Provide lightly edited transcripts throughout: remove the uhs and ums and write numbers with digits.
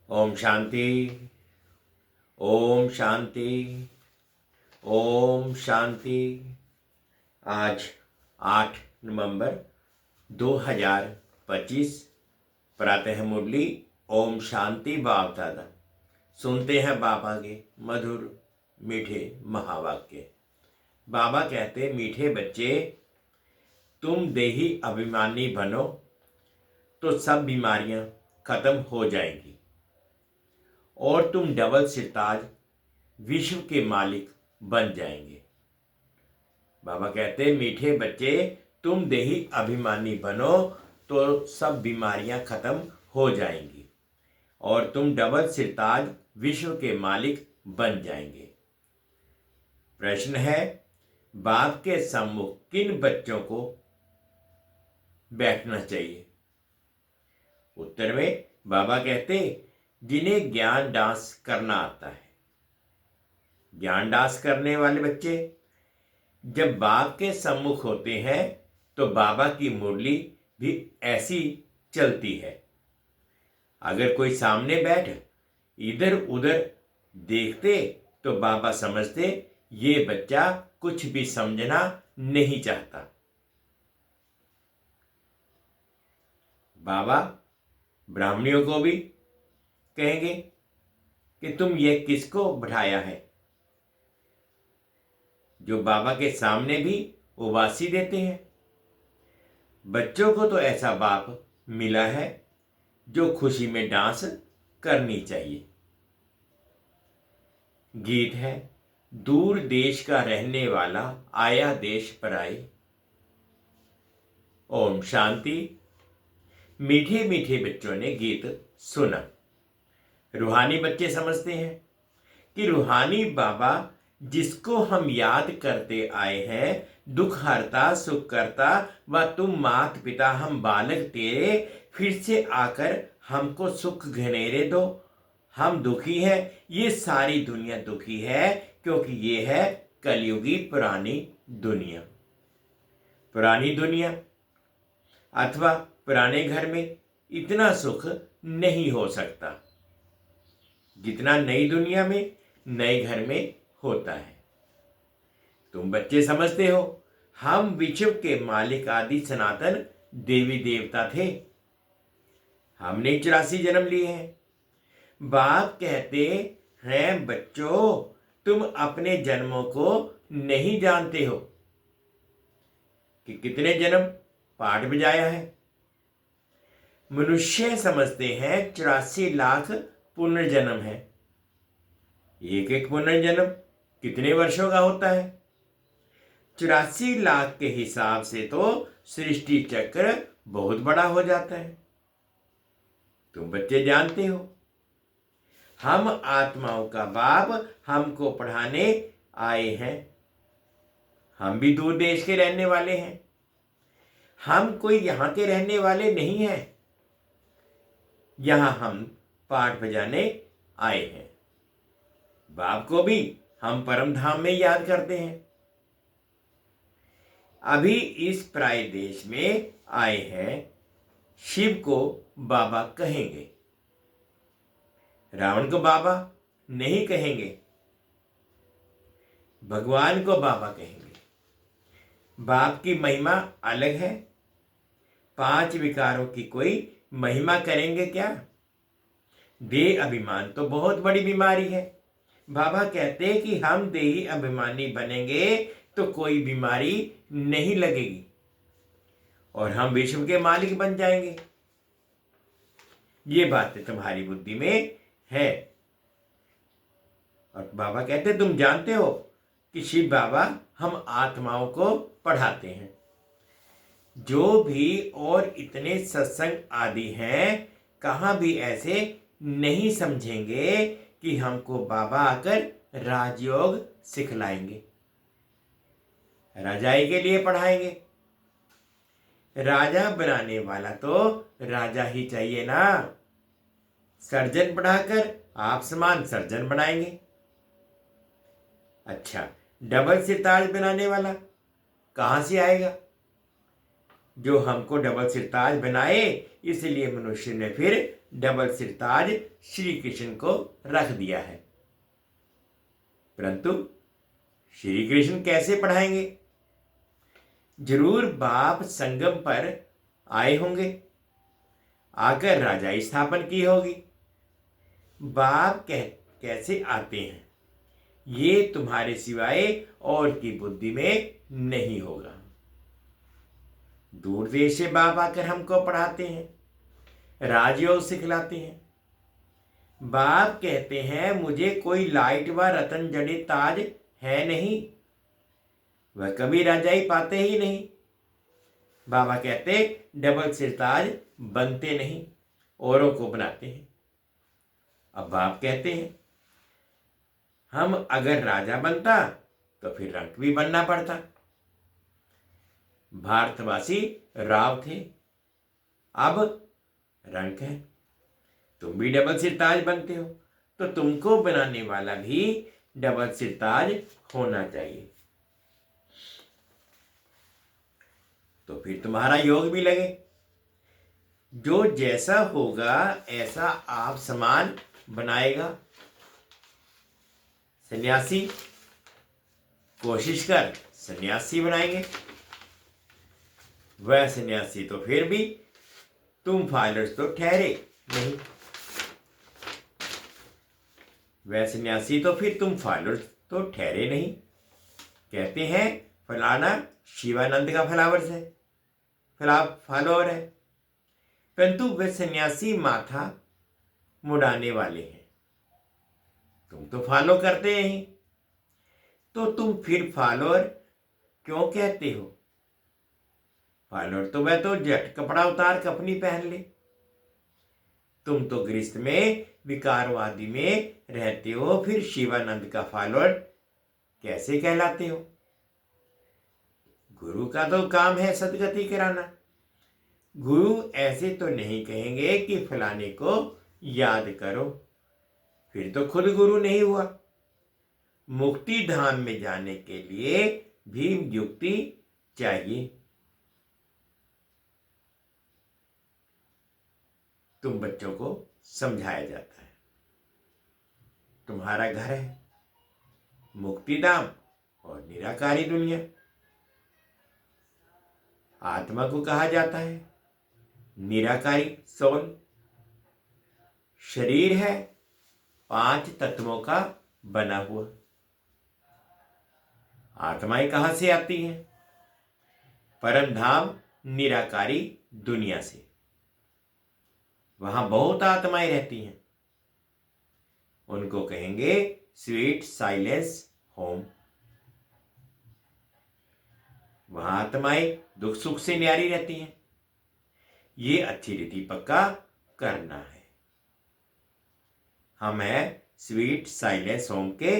ओम शांति, ओम शांति, ओम शांति। आज 8 नवंबर 2025 प्रातः मुरली ओम शांति बाप दादा। सुनते हैं बाबा के मधुर मीठे महावाक्य। बाबा कहते, मीठे बच्चे, तुम देही अभिमानी बनो तो सब बीमारियां खत्म हो जाएंगी और तुम डबल सिरताज विश्व के मालिक बन जाएंगे। बाबा कहते, मीठे बच्चे, तुम देही अभिमानी बनो तो सब बीमारियां खत्म हो जाएंगी और तुम डबल सिरताज विश्व के मालिक बन जाएंगे। प्रश्न है, बाप के सम्मुख किन बच्चों को बैठना चाहिए? उत्तर में बाबा कहते, जिन्हें ज्ञान डांस करना आता है। ज्ञान डांस करने वाले बच्चे जब बाप के सम्मुख होते हैं तो बाबा की मुरली भी ऐसी चलती है। अगर कोई सामने बैठ इधर उधर देखते तो बाबा समझते ये बच्चा कुछ भी समझना नहीं चाहता। बाबा ब्राह्मणियों को भी कहेंगे कि तुम ये किसको बैठाया है? जो बाबा के सामने भी उबासी देते हैं। बच्चों को तो ऐसा बाप मिला है जो खुशी में डांस करनी चाहिए। गीत है, दूर देश का रहने वाला आया देश पर आए। ओम शांति। मीठे मीठे बच्चों ने गीत सुना। रूहानी बच्चे समझते हैं कि रूहानी बाबा जिसको हम याद करते आए हैं, दुख हरता सुख करता, व तुम मात पिता हम बालक तेरे, फिर से आकर हमको सुख घनेरे दो। हम दुखी हैं, ये सारी दुनिया दुखी है, क्योंकि ये है कलयुगी पुरानी दुनिया। पुरानी दुनिया अथवा पुराने घर में इतना सुख नहीं हो सकता जितना नई दुनिया में नए घर में होता है। तुम बच्चे समझते हो, हम विश्व के मालिक आदि सनातन देवी देवता थे। हमने 84 जन्म लिए हैं। बाप कहते हैं, बच्चों, तुम अपने जन्मों को नहीं जानते हो कि कितने जन्म पाठ बजाया है। मनुष्य समझते हैं 84 लाख पुनर्जन्म है। एक एक पुनर्जन्म कितने वर्षों का होता है? 84 लाख के हिसाब से तो सृष्टि चक्र बहुत बड़ा हो जाता है। तुम बच्चे जानते हो, हम आत्माओं का बाप हमको पढ़ाने आए हैं। हम भी दूर देश के रहने वाले हैं, हम कोई यहाँ के रहने वाले नहीं हैं। यहाँ हम पाठ बजाने आए हैं। बाप को भी हम परम धाम में याद करते हैं। अभी इस पराये देश में आए हैं, शिव को बाबा कहेंगे, रावण को बाबा नहीं कहेंगे, भगवान को बाबा कहेंगे। बाप की महिमा अलग है। 5 विकारों की कोई महिमा करेंगे क्या? देह अभिमान तो बहुत बड़ी बीमारी है। बाबा कहते हैं कि हम देही अभिमानी बनेंगे तो कोई बीमारी नहीं लगेगी और हम विश्व के मालिक बन जाएंगे। ये बातें तुम्हारी बुद्धि में है। और बाबा कहते तुम जानते हो कि शिव बाबा हम आत्माओं को पढ़ाते हैं। जो भी और इतने सत्संग आदि हैं, कहाँ भी ऐसे नहीं समझेंगे कि हमको बाबा आकर राजयोग सिखलाएंगे, राजाई के लिए पढ़ाएंगे। राजा बनाने वाला तो राजा ही चाहिए ना। सर्जन पढ़ाकर आप समान सर्जन बनाएंगे। अच्छा, डबल सिरताज बनाने वाला कहाँ से आएगा? जो हमको डबल सिरताज बनाए, इसलिए मनुष्य ने फिर डबल सिरताज श्री कृष्ण को रख दिया है। परंतु श्री कृष्ण कैसे पढ़ाएंगे? जरूर बाप संगम पर आए होंगे, आकर राजाई स्थापन की होगी। बाप कैसे आते हैं, ये तुम्हारे सिवाय और की बुद्धि में नहीं होगा। दूर देश से बाप आकर हमको पढ़ाते हैं, राजयोग सिखलाते हैं। बाप कहते हैं मुझे कोई लाइट व रतन जड़ित ताज है नहीं, वह कभी राजाई पाते ही नहीं। बाबा कहते डबल सिरताज बनते नहीं, औरों को बनाते हैं। अब बाप कहते हैं हम अगर राजा बनता तो फिर रंक भी बनना पड़ता। भारतवासी राव थे, अब रंक है। तुम भी डबल सिरताज बनते हो, तो तुमको बनाने वाला भी डबल सिरताज होना चाहिए, तो फिर तुम्हारा योग भी लगे। जो जैसा होगा ऐसा आप समान बनाएगा। सन्यासी कोशिश कर सन्यासी बनाएंगे, वह सन्यासी तो फिर भी तुम फॉलोअर्स तो ठहरे नहीं। वह सन्यासी तो फिर तुम फॉलोअर्स तो ठहरे नहीं। कहते हैं फलाना शिवानंद का फॉलोअर्स है, फॉलोअर है, परंतु वे सन्यासी माथा मुड़ाने वाले हैं। तुम तो फॉलो करते हैं, तो तुम फिर फॉलोअर क्यों कहते हो? फॉलोअर तो वह तो जट कपड़ा उतार कपनी पहन ले। तुम तो गृहस्थ में विकारवादी में रहते हो, फिर शिवानंद का फॉलोअर कैसे कहलाते हो? गुरु का तो काम है सदगति कराना। गुरु ऐसे तो नहीं कहेंगे कि फलाने को याद करो, फिर तो खुद गुरु नहीं हुआ। मुक्ति धाम में जाने के लिए भी युक्ति चाहिए। तुम बच्चों को समझाया जाता है, तुम्हारा घर है मुक्ति धाम और निराकारी दुनिया। आत्मा को कहा जाता है निराकारी सोल। शरीर है 5 तत्वों का बना हुआ। आत्माएं कहां से आती हैं? परम धाम निराकारी दुनिया से। वहां बहुत आत्माएं रहती हैं, उनको कहेंगे स्वीट साइलेंस होम। वहां आत्माएं दुख सुख से न्यारी रहती हैं। ये अच्छी रीति पक्का करना है। हम हैं स्वीट साइलेंस होम के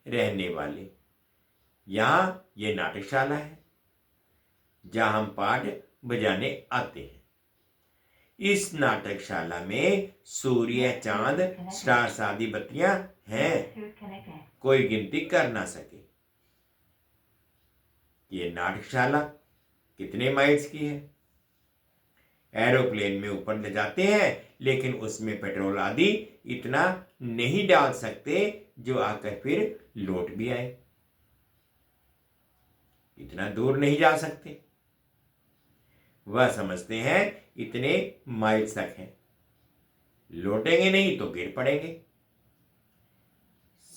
रहने वाले। यहाँ ये नाटकशाला है जहाँ हम पाठ बजाने आते हैं। इस नाटकशाला में सूर्य, चांद, स्टार्स आदि बत्तियां हैं, कोई गिनती कर ना सके। ये नाटकशाला कितने माइल्स की है? एरोप्लेन में ऊपर ले जाते हैं, लेकिन उसमें पेट्रोल आदि इतना नहीं डाल सकते जो आकर फिर लौट भी आए। इतना दूर नहीं जा सकते। वह समझते हैं इतने माइल्स तक हैं, लौटेंगे नहीं तो गिर पड़ेंगे।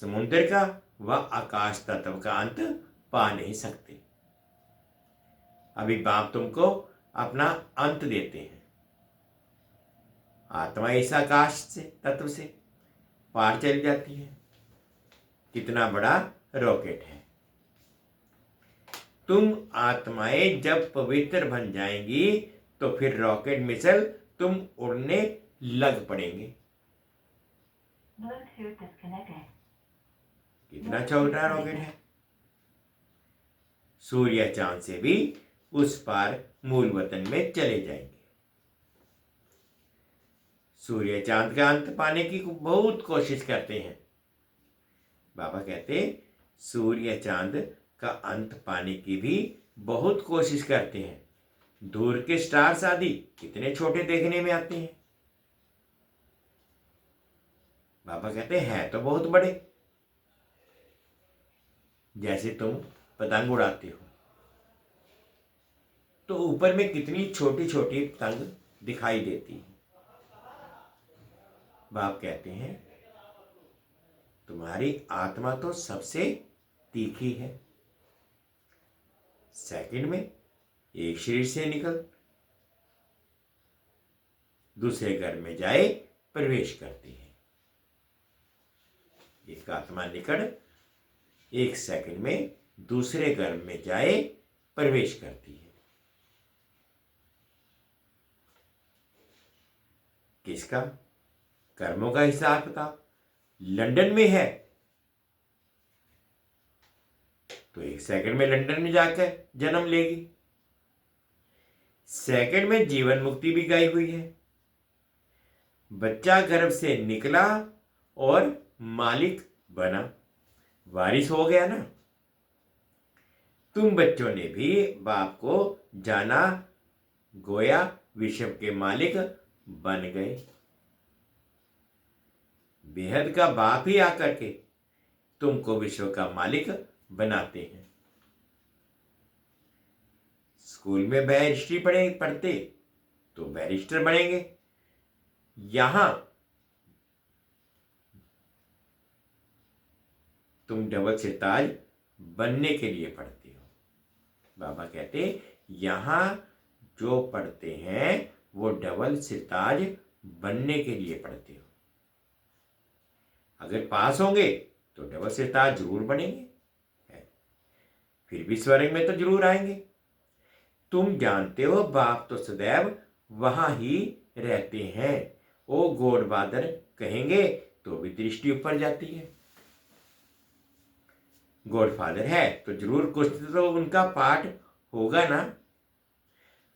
समुद्र का व आकाश तत्व का अंत पा नहीं सकते। अभी बाप तुमको अपना अंत देते हैं। आत्मा इस आकाश से तत्व से पार चल जाती है। कितना बड़ा रॉकेट है। तुम आत्माएं जब पवित्र बन जाएंगी तो फिर रॉकेट मिसल तुम उड़ने लग पड़ेंगे। कितना छोटा रॉकेट है। सूर्य चांद से भी उस पार मूल वतन में चले जाएंगे। सूर्य चांद का अंत पाने की बहुत कोशिश करते हैं। बाबा कहते सूर्य चांद का अंत पाने की भी बहुत कोशिश करते हैं। दूर के स्टार्स आदि कितने छोटे देखने में आते हैं। बाबा कहते हैं तो बहुत बड़े। जैसे तुम पतंग उड़ाते हो तो ऊपर में कितनी छोटी छोटी पतंग दिखाई देती है। बाप कहते हैं तुम्हारी आत्मा तो सबसे तीखी है। सेकंड में एक शरीर से निकल दूसरे घर में जाए प्रवेश करती है। एक आत्मा निकल एक सेकंड में दूसरे घर में जाए प्रवेश करती है। किसका? कर्मों का हिसाब किताब लंदन में है तो एक सेकंड में लंदन में जाकर जन्म लेगी। सेकंड में जीवन मुक्ति भी गाई हुई है। बच्चा गर्भ से निकला और मालिक बना, वारिस हो गया ना। तुम बच्चों ने भी बाप को जाना, गोया विश्व के मालिक बन गए। बेहद का बाप ही आकर के तुमको विश्व का मालिक बनाते हैं। स्कूल में बैरिस्ट्री पढ़ते तो बैरिस्टर बनेंगे। यहां तुम डबल सिरताज बनने के लिए पढ़ते हो। बाबा कहते यहां जो पढ़ते हैं वो डबल सिरताज बनने के लिए पढ़ते हो। अगर पास होंगे तो डबल सिरताज जरूर बनेंगे, फिर भी स्वर्ग में तो जरूर आएंगे। तुम जानते हो बाप तो सदैव वहां ही रहते हैं। ओ गॉड फादर कहेंगे तो भी दृष्टि ऊपर जाती है। गॉड फादर है तो जरूर कुछ तो उनका पाठ होगा ना।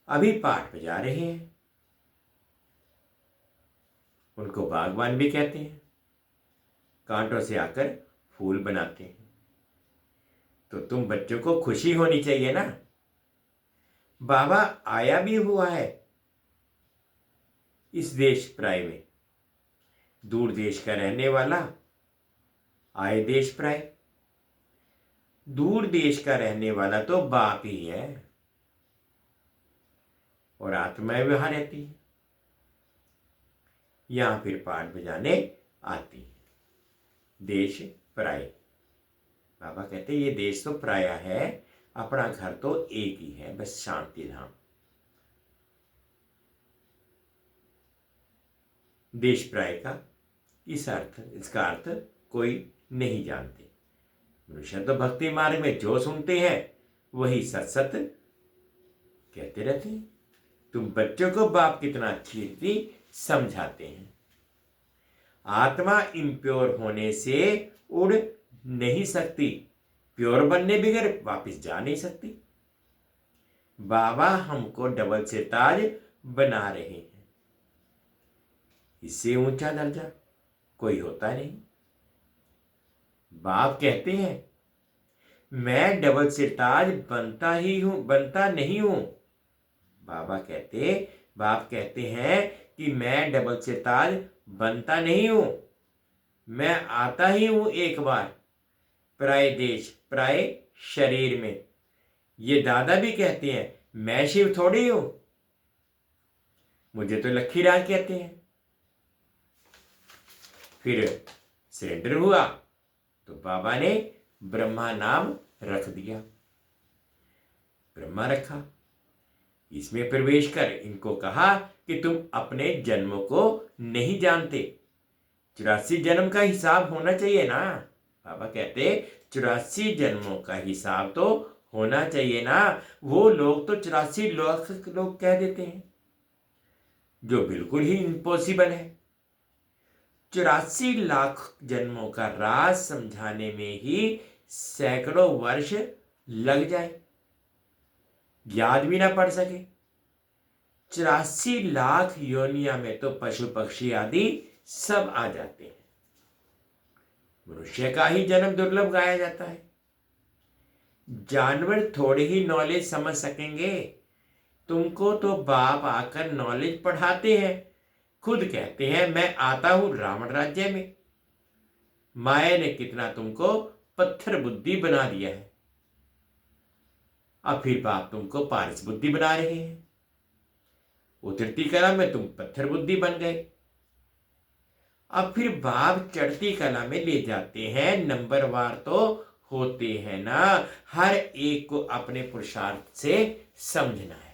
अभी पाठ बजा रहे हैं। उनको बागवान भी कहते हैं। कांटों से आकर फूल बनाते हैं। तो तुम बच्चों को खुशी होनी चाहिए ना। बाबा आया भी हुआ है इस देश प्राय में। दूर देश का रहने वाला आए देश प्राय। दूर देश का रहने वाला तो बाप ही है और आत्माएं वहां रहती है। यहां फिर पाठ बजाने आती है। देश पराय। बाबा कहते ये देश तो पराया है, अपना घर तो एक ही है, बस शांति धाम। देश पराय का इसका अर्थ कोई नहीं जानते। मनुष्य तो भक्ति मार्ग में जो सुनते हैं वही सत सत कहते रहते हैं। तुम बच्चों को बाप कितना अच्छी रीति समझाते हैं। आत्मा इम्प्योर होने से उड़ नहीं सकती, प्योर बनने बगैर वापस जा नहीं सकती। बाबा हमको डबल सिरताज बना रहे हैं। इससे ऊंचा दर्जा कोई होता नहीं। बाप कहते हैं मैं डबल सिरताज बनता नहीं हूं। बाप कहते हैं कि मैं डबल सिरताज बनता नहीं हूं, मैं आता ही हूं एक बार पराये देश पराये शरीर में। ये दादा भी कहते हैं मैं शिव थोड़ी हूं, मुझे तो लक्खी राज कहते हैं। फिर सरेंडर हुआ तो बाबा ने ब्रह्मा नाम रख दिया, ब्रह्मा रखा। इसमें प्रवेश कर इनको कहा कि तुम अपने जन्मों को नहीं जानते, 84 जन्म का हिसाब होना चाहिए ना। बाबा कहते 84 जन्मों का हिसाब तो होना चाहिए ना। वो लोग तो 84 लाख लोग कह देते हैं, जो बिल्कुल ही इम्पॉसिबल है। 84 लाख जन्मों का राज समझाने में ही सैकड़ों वर्ष लग जाए, याद भी ना पड़ सके। 84 लाख योनिया में तो पशु पक्षी आदि सब आ जाते हैं। मनुष्य का ही जन्म दुर्लभ गाया जाता है। जानवर थोड़े ही नॉलेज समझ सकेंगे, तुमको तो बाप आकर नॉलेज पढ़ाते हैं। खुद कहते हैं मैं आता हूं रावण राज्य में। माया ने कितना तुमको पत्थर बुद्धि बना दिया है, अब फिर बाप तुमको पारस बुद्धि बना रहे हैं। उतरती कला में तुम पत्थर बुद्धि बन गए, अब फिर बाप चढ़ती कला में ले जाते हैं। नंबरवार तो होते हैं ना, हर एक को अपने पुरुषार्थ से समझना है।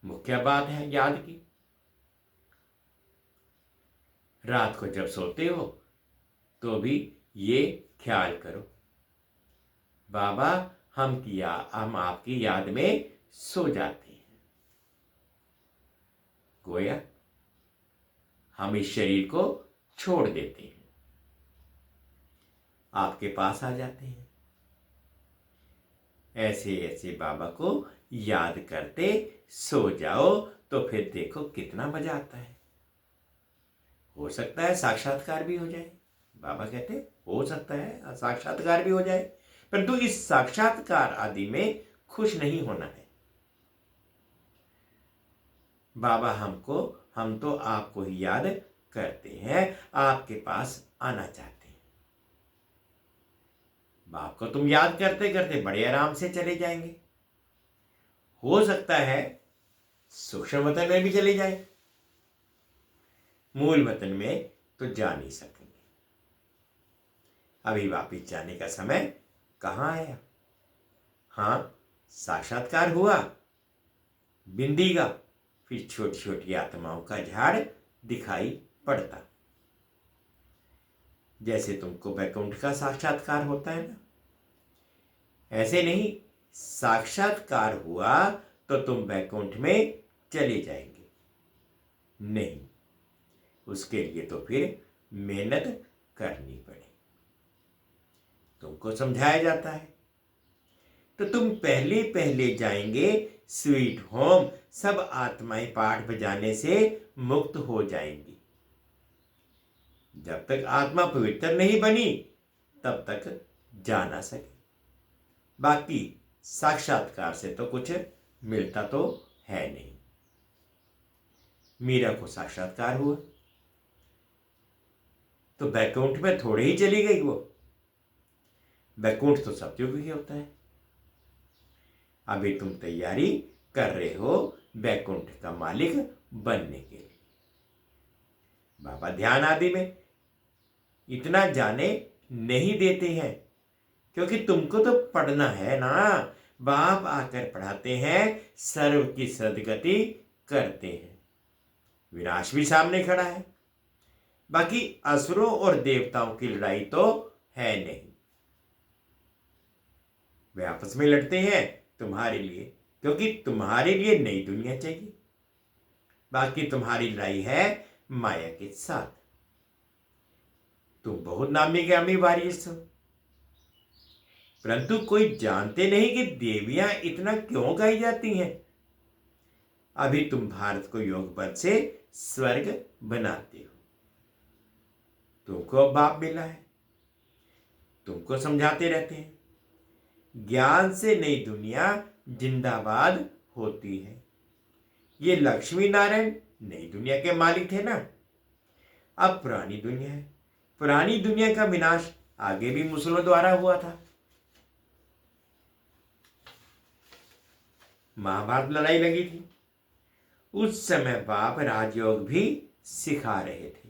मुख्य बात है याद की, रात को जब सोते हो तो भी ये ख्याल करो बाबा हम आपकी याद में सो जाते हैं। गोया हम इस शरीर को छोड़ देते हैं, आपके पास आ जाते हैं। ऐसे ऐसे बाबा को याद करते सो जाओ तो फिर देखो कितना मजा आता है। हो सकता है साक्षात्कार भी हो जाए। बाबा कहते हो सकता है साक्षात्कार भी हो जाए, परंतु इस साक्षात्कार आदि में खुश नहीं होना है। बाबा हम तो आपको ही याद करते हैं, आपके पास आना चाहते हैं। बाप को तुम याद करते करते बड़े आराम से चले जाएंगे। हो सकता है सूक्ष्म वतन में भी चले जाए, मूल वतन में तो जा नहीं सकेंगे। अभी वापिस जाने का समय कहां आया। हाँ, साक्षात्कार हुआ बिंदी का, फिर छोटी छोटी आत्माओं का झाड़ दिखाई पड़ता। जैसे तुमको वैकुंठ का साक्षात्कार होता है ना, ऐसे नहीं, साक्षात्कार हुआ तो तुम वैकुंठ में चले जाएंगे नहीं, उसके लिए तो फिर मेहनत करनी पड़े। तुमको समझाया जाता है तो तुम पहले पहले जाएंगे स्वीट होम। सब आत्माएं पाठ बजाने से मुक्त हो जाएंगी। जब तक आत्मा पवित्र नहीं बनी तब तक जा ना सके। बाकी साक्षात्कार से तो कुछ मिलता तो है नहीं। मीरा को साक्षात्कार हुआ तो वैकुंठ में थोड़े ही चली गई वो। वैकुंठ तो सतयुग ही होता है। अभी तुम तैयारी कर रहे हो वैकुंठ का मालिक बनने के लिए। बाबा ध्यान आदि में इतना जाने नहीं देते हैं, क्योंकि तुमको तो पढ़ना है ना। बाप आकर पढ़ाते हैं, सर्व की सदगति करते हैं। विनाश भी सामने खड़ा है, बाकी असुरों और देवताओं की लड़ाई तो है नहीं। वे आपस में लड़ते हैं तुम्हारे लिए, क्योंकि तुम्हारे लिए नई दुनिया चाहिए। बाकी तुम्हारी लड़ाई है माया के साथ। तुम बहुत नामी गामी वारिस हो, परंतु कोई जानते नहीं कि देवियां इतना क्यों गाई जाती हैं। अभी तुम भारत को योग बल से स्वर्ग बनाते हो। तुमको बाप मिला है, तुमको समझाते रहते हैं, ज्ञान से नई दुनिया जिंदाबाद होती है। ये लक्ष्मी नारायण नई दुनिया के मालिक थे ना, अब पुरानी दुनिया है। पुरानी दुनिया का विनाश आगे भी मुसलों द्वारा हुआ था। महाभारत लड़ाई लगी थी, उस समय बाप राजयोग भी सिखा रहे थे।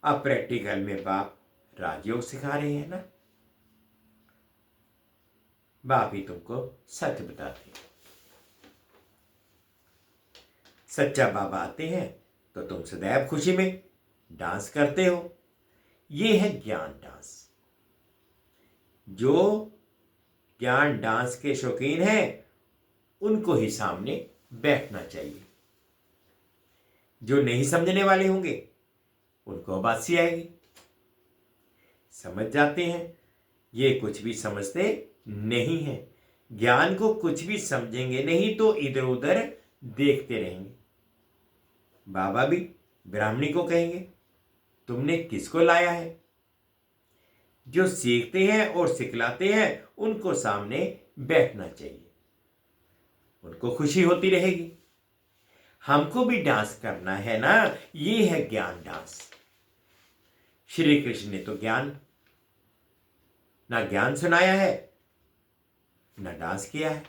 अब प्रैक्टिकल में बाप राजयोग सिखा रहे हैं ना। बाप ही तुमको सच बताते हैं। सच्चा बाबा आते हैं तो तुम सदैव खुशी में डांस करते हो। ये है ज्ञान डांस। जो ज्ञान डांस के शौकीन हैं उनको ही सामने बैठना चाहिए। जो नहीं समझने वाले होंगे उनको बासी आएगी। समझ जाते हैं ये कुछ भी समझते नहीं है। ज्ञान को कुछ भी समझेंगे नहीं तो इधर उधर देखते रहेंगे। बाबा भी ब्राह्मणी को कहेंगे तुमने किसको लाया है। जो सीखते हैं और सिखलाते हैं उनको सामने बैठना चाहिए, उनको खुशी होती रहेगी। हमको भी डांस करना है ना, ये है ज्ञान डांस। श्री कृष्ण ने तो ना ज्ञान सुनाया है ना डांस किया है।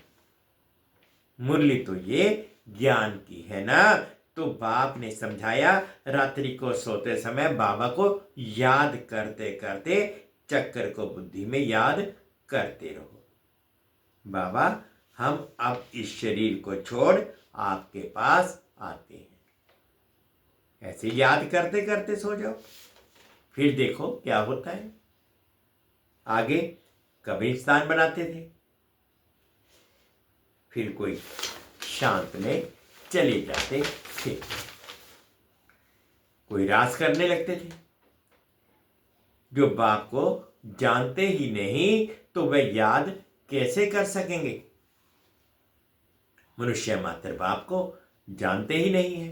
मुरली तो ये ज्ञान की है ना। तो बाप ने समझाया रात्रि को सोते समय बाबा को याद करते करते चक्कर को बुद्धि में याद करते रहो। बाबा हम अब इस शरीर को छोड़ आपके पास आते हैं। ऐसे याद करते करते सो जाओ, फिर देखो क्या होता है। आगे कब्रिस्तान बनाते थे, फिर कोई शांत में चले जाते थे, कोई राज करने लगते थे। जो बाप को जानते ही नहीं तो वह याद कैसे कर सकेंगे। मनुष्य मात्र बाप को जानते ही नहीं है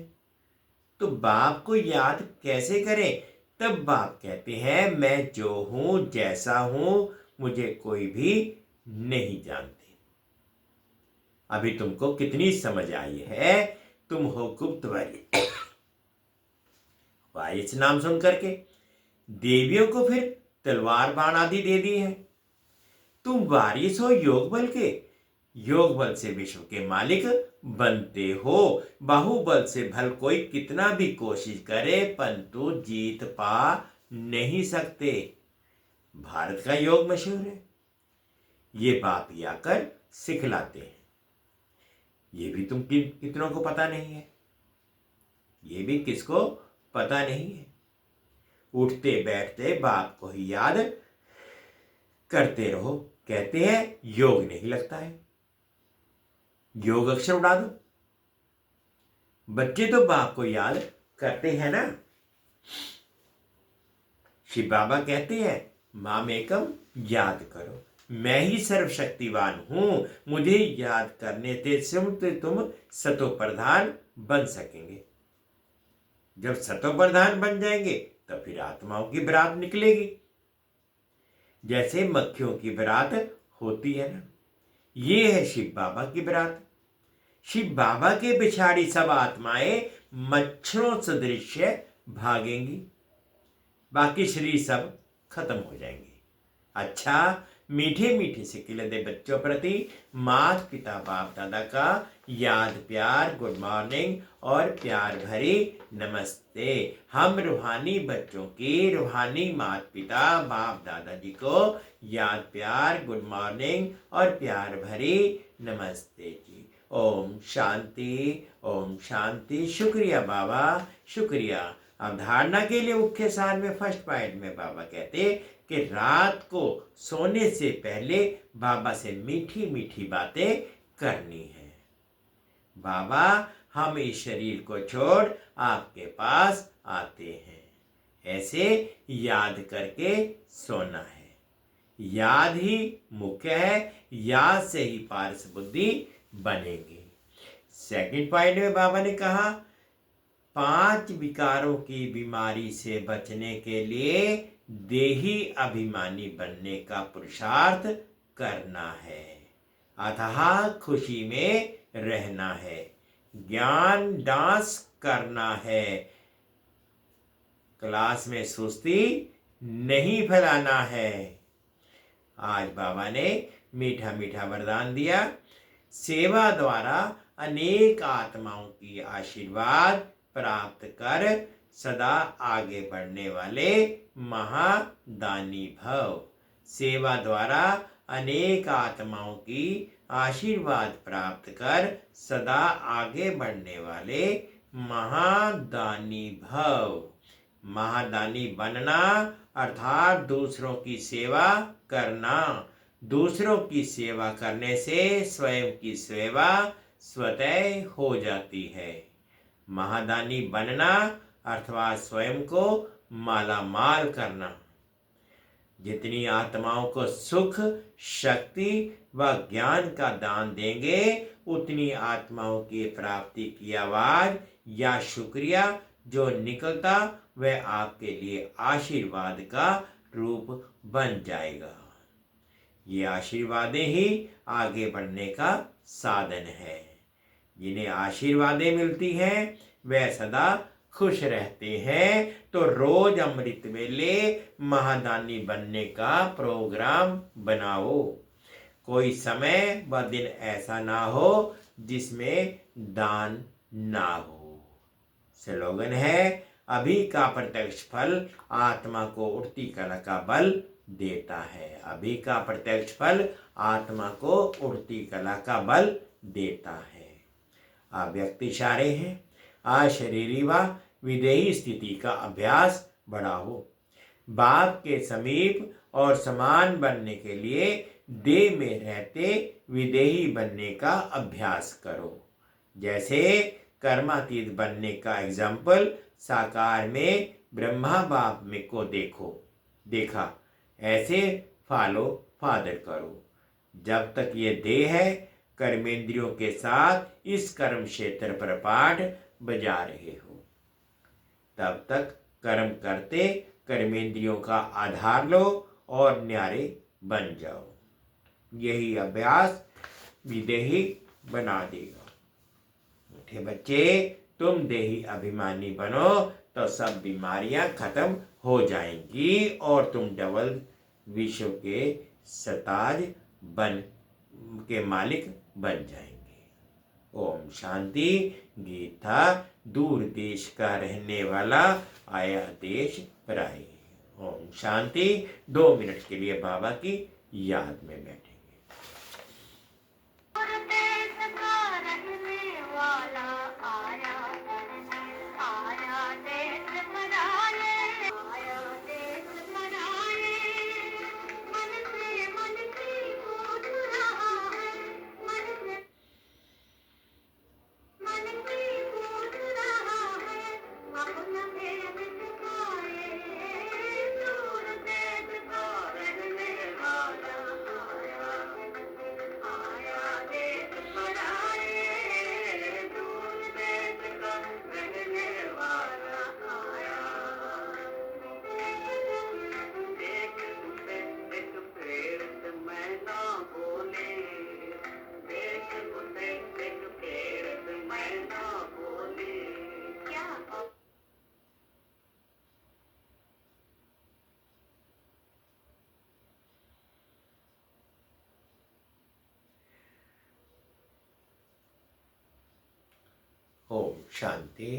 तो बाप को याद कैसे करें। तब बाप कहते हैं मैं जो हूं जैसा हूं मुझे कोई भी नहीं जानते। अभी तुमको कितनी समझ आई है। तुम हो गुप्त वारिस नाम सुन करके देवियों को फिर तलवार बाण आदि दे दी है। तुम वारिस हो योग बल के, योग बल से विश्व के मालिक बनते हो। बाहुबल से भल कोई कितना भी कोशिश करे परंतु जीत पा नहीं सकते। भारत का योग मशहूर है, ये बाप ही आकर सिखलाते हैं। ये भी तुम कितनों को पता नहीं है, ये भी किसको पता नहीं है। उठते बैठते बाप को ही याद करते रहो। कहते हैं योग नहीं लगता है, योग अक्षर उड़ा दो। बच्चे तो बाप को याद करते हैं ना। शिव बाबा कहते हैं माम एकम याद करो, मैं ही सर्वशक्तिवान हूं, मुझे याद करने से तुम सतो प्रधान बन सकेंगे। जब सतो प्रधान बन जाएंगे तो फिर आत्माओं की बरात निकलेगी। जैसे मक्खियों की बरात होती है ना, ये है शिव बाबा की बरात। शिव बाबा के पिछाड़ी सब आत्माएं मच्छरों सदृश भागेंगी, बाकी शरीर सब खत्म हो जाएंगे। अच्छा, मीठे मीठे से खिलते बच्चों प्रति माता पिता बाप दादा का याद प्यार गुड मॉर्निंग और प्यार भरी नमस्ते। हम रूहानी बच्चों की रूहानी माता पिता बाप दादा जी को याद प्यार गुड मॉर्निंग और प्यार भरी नमस्ते जी। ओम शांति, ओम शांति। शुक्रिया बाबा, शुक्रिया। अवधारणा के लिए मुख्य सार में फर्स्ट पॉइंट में बाबा कहते कि रात को सोने से पहले बाबा से मीठी मीठी बातें करनी है। बाबा हम इस शरीर को छोड़ आपके पास आते हैं। ऐसे याद करके सोना है। याद ही मुख्य है, याद से ही पारस बुद्धि बनेगी। सेकंड पॉइंट में बाबा ने कहा 5 विकारों की बीमारी से बचने के लिए देही अभिमानी बनने का पुरुषार्थ करना है, अथाह खुशी में रहना है, ज्ञान डांस करना है, क्लास में सुस्ती नहीं फैलाना है। आज बाबा ने मीठा मीठा वरदान दिया, सेवा द्वारा अनेक आत्माओं की आशीर्वाद प्राप्त कर सदा आगे बढ़ने वाले महादानी भव। सेवा द्वारा अनेक आत्माओं की आशीर्वाद प्राप्त कर सदा आगे बढ़ने वाले महादानी भव। महादानी बनना अर्थात दूसरों की सेवा करना। दूसरों की सेवा करने से स्वयं की सेवा स्वतः हो जाती है। महादानी बनना अर्थात स्वयं को माला माल करना। जितनी आत्माओं को सुख, शक्ति व ज्ञान का दान देंगे, उतनी आत्माओं की प्राप्ति की आवाज या शुक्रिया जो निकलता वह आपके लिए आशीर्वाद का रूप बन जाएगा। ये आशीर्वादें ही आगे बढ़ने का साधन है। जिन्हें आशीर्वादें मिलती हैं वह सदा खुश रहते हैं। तो रोज अमृत वेले महादानी बनने का प्रोग्राम बनाओ। कोई समय व दिन ऐसा ना हो जिसमें दान ना हो। स्लोगन है, अभी का प्रत्यक्ष फल आत्मा को उठती कला का बल देता है। अभी का प्रत्यक्ष फल आत्मा को उठती कला का बल देता है। अव्यक्त इशारे हैं, अशरीरी व विदेही स्थिति का अभ्यास बढ़ाओ। बाप के समीप और समान बनने के लिए देह में रहते विदेही बनने का अभ्यास करो। जैसे कर्मातीत बनने का एग्जाम्पल साकार में ब्रह्मा बाप में को देखा, ऐसे फॉलो फादर करो। जब तक ये देह है, कर्मेंद्रियों के साथ इस कर्म क्षेत्र पर पाठ बजा रहे हो, तब तक कर्म करते कर्मेंद्रियों का आधार लो और न्यारे बन जाओ। यही अभ्यास विदेही बना देगा। मीठे बच्चे, तुम देही अभिमानी बनो तो सब बीमारियां खत्म हो जाएंगी और तुम डबल विश्व के सताज बन के मालिक बन जाएंगे। ओम शांति। गीता दूर देश का रहने वाला आया देश पर आए। ओम शांति। 2 मिनट के लिए बाबा की याद में बैठेंगे। ओम शांति।